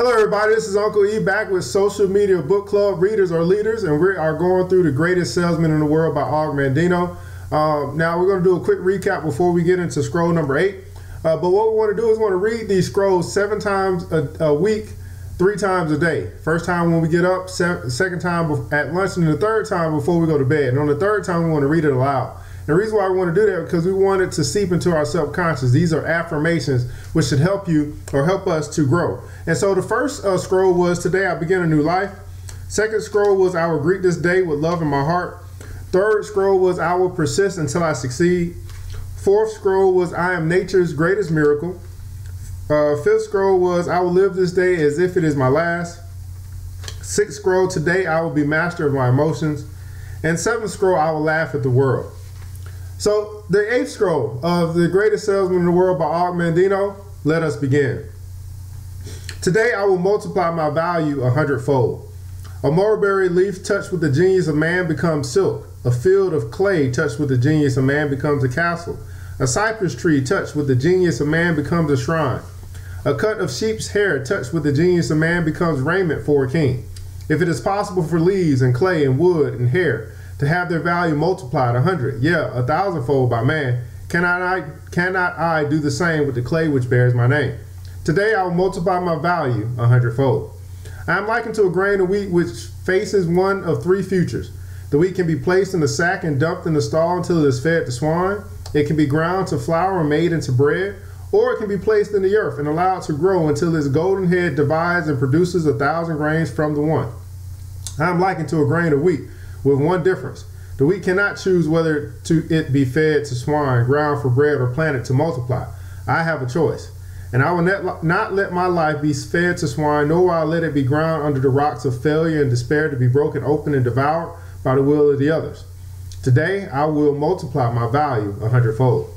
Hello everybody, this is Uncle E back with Social Media Book Club Readers or Leaders, and we are going through The Greatest Salesman in the World by Mandino. Now we're going to do a quick recap before we get into scroll number 8. But what we want to do is we want to read these scrolls 7 times a week, 3 times a day. First time when we get up, second time at lunch, and the third time before we go to bed. And on the third time we want to read it aloud. The reason why we want to do that is because we want it to seep into our subconscious. These are affirmations which should help you or help us to grow. And so the first scroll was today I begin a new life. Second scroll was I will greet this day with love in my heart. Third scroll was I will persist until I succeed. Fourth scroll was I am nature's greatest miracle. Fifth scroll was I will live this day as if it is my last. Sixth scroll, today I will be master of my emotions. And seventh scroll, I will laugh at the world. So the 8th scroll of The Greatest Salesman in the World by Mandino, let us begin. Today I will multiply my value 100-fold. A mulberry leaf touched with the genius of man becomes silk. A field of clay touched with the genius of man becomes a castle. A cypress tree touched with the genius of man becomes a shrine. A cut of sheep's hair touched with the genius of man becomes raiment for a king. If it is possible for leaves and clay and wood and hair to have their value multiplied 100, yeah, 1,000-fold by man, cannot I do the same with the clay which bears my name? Today I will multiply my value 100-fold. I am likened to a grain of wheat which faces one of 3 futures. The wheat can be placed in a sack and dumped in the stall until it is fed to swine. It can be ground to flour and made into bread, or it can be placed in the earth and allowed to grow until its golden head divides and produces 1,000 grains from the one. I am likened to a grain of wheat with one difference. The wheat cannot choose whether it be fed to swine, ground for bread, or planted to multiply. I have a choice. And I will not let my life be fed to swine, nor will I let it be ground under the rocks of failure and despair to be broken open and devoured by the will of the others. Today, I will multiply my value 100-fold.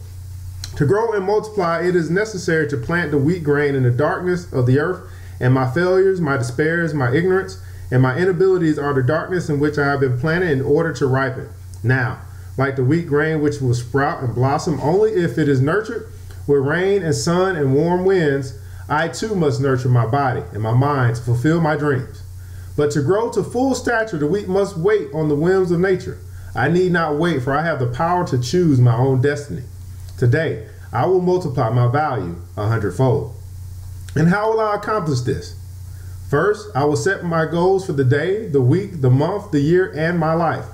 To grow and multiply, it is necessary to plant the wheat grain in the darkness of the earth, and my failures, my despairs, my ignorance, and my inabilities are the darkness in which I have been planted in order to ripen. Now, like the wheat grain which will sprout and blossom only if it is nurtured with rain and sun and warm winds, I too must nurture my body and my mind to fulfill my dreams. But to grow to full stature, the wheat must wait on the whims of nature. I need not wait, for I have the power to choose my own destiny. Today, I will multiply my value 100-fold. And how will I accomplish this? First, I will set my goals for the day, the week, the month, the year, and my life.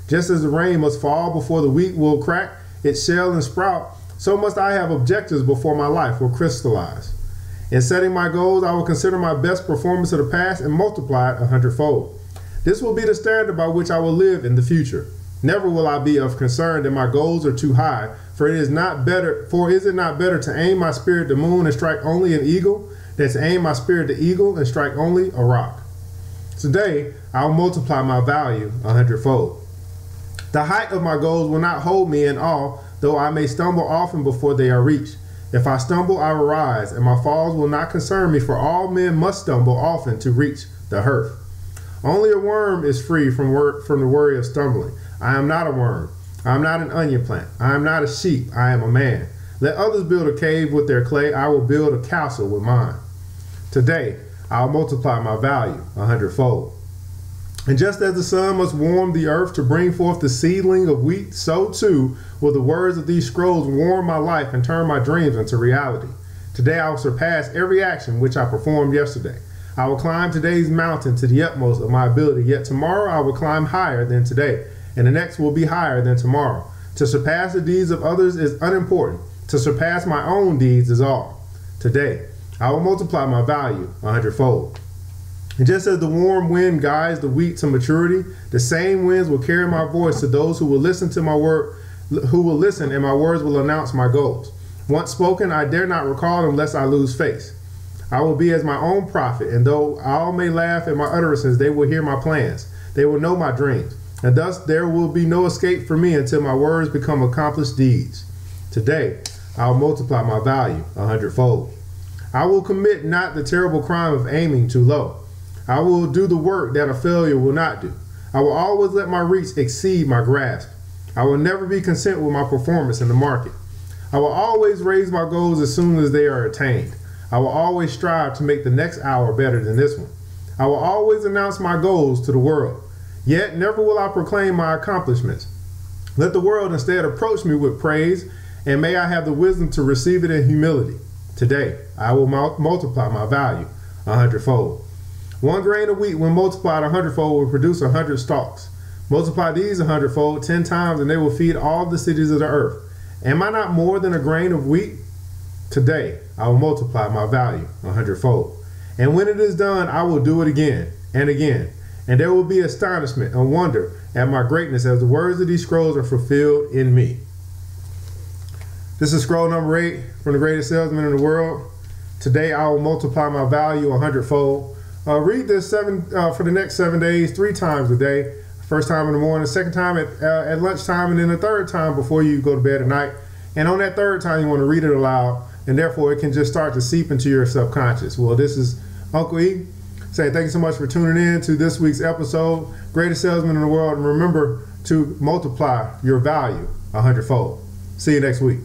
Just as the rain must fall before the wheat will crack its shell and sprout, so must I have objectives before my life will crystallize. In setting my goals, I will consider my best performance of the past and multiply it 100-fold. This will be the standard by which I will live in the future. Never will I be of concern that my goals are too high, for is it not better to aim my spirit to the moon and strike only an eagle, than to aim my spirit to eagle and strike only a rock? Today, I will multiply my value 100-fold. The height of my goals will not hold me in awe, though I may stumble often before they are reached. If I stumble, I will rise, and my falls will not concern me, for all men must stumble often to reach the hearth. Only a worm is free from the worry of stumbling. I am not a worm. I am not an onion plant. I am not a sheep. I am a man. Let others build a cave with their clay. I will build a castle with mine. Today, I will multiply my value 100-fold. And just as the sun must warm the earth to bring forth the seedling of wheat, so too will the words of these scrolls warm my life and turn my dreams into reality. Today I will surpass every action which I performed yesterday. I will climb today's mountain to the utmost of my ability, yet tomorrow I will climb higher than today, and the next will be higher than tomorrow. To surpass the deeds of others is unimportant. To surpass my own deeds is all. Today, I will multiply my value 100-fold. And just as the warm wind guides the wheat to maturity, the same winds will carry my voice to those who will listen to my word, and my words will announce my goals. Once spoken, I dare not recall them lest I lose face. I will be as my own prophet, and though all may laugh at my utterances, they will hear my plans. They will know my dreams, and thus there will be no escape for me until my words become accomplished deeds. Today, I will multiply my value 100-fold. I will commit not the terrible crime of aiming too low. I will do the work that a failure will not do. I will always let my reach exceed my grasp. I will never be content with my performance in the market. I will always raise my goals as soon as they are attained. I will always strive to make the next hour better than this one. I will always announce my goals to the world. Yet never will I proclaim my accomplishments. Let the world instead approach me with praise, and may I have the wisdom to receive it in humility. Today, I will multiply my value 100-fold. 1 grain of wheat, when multiplied 100-fold, will produce 100 stalks. Multiply these 100-fold 10 times, and they will feed all the cities of the earth. Am I not more than a grain of wheat? Today, I will multiply my value 100-fold. And when it is done, I will do it again and again. And there will be astonishment and wonder at my greatness as the words of these scrolls are fulfilled in me. This is scroll number 8 from the greatest salesman in the world. Today, I will multiply my value 100-fold. Read this for the next 7 days, 3 times a day. First time in the morning, second time at lunchtime, and then the third time before you go to bed at night. And on that third time, you want to read it aloud, and therefore it can just start to seep into your subconscious. Well, this is Uncle E saying thank you so much for tuning in to this week's episode, Greatest Salesman in the World, and remember to multiply your value 100-fold. See you next week.